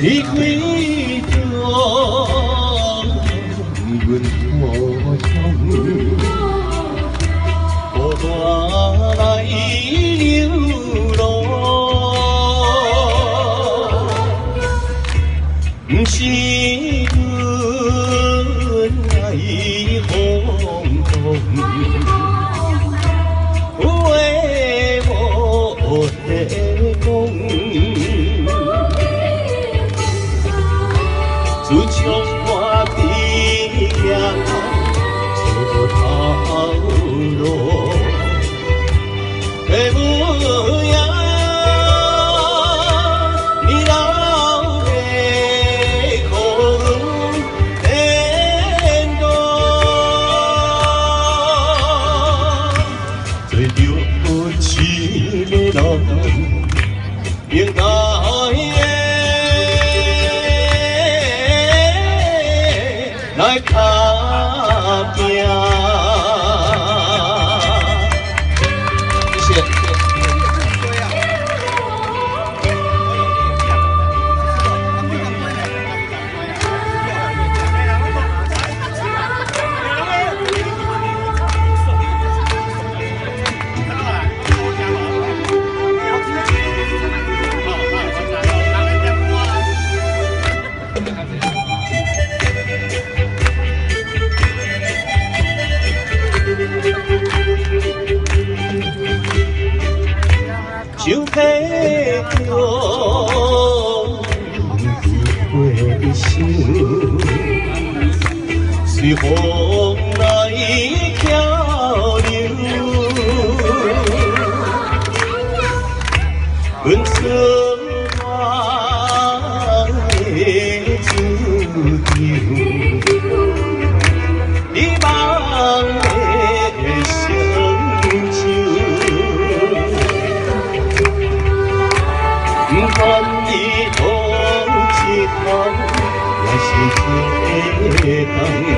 离开中，阮破窗，孤单来流浪，不是阮爱轰动，有话无体讲。 自从我毕业就头路，的模样，你老的可有变动？做着痴的人，应该。 来打拼，谢谢。就配着回首，随风来漂流。阮错我的注定，你望的成就。 不管你多一趟，也是一趟。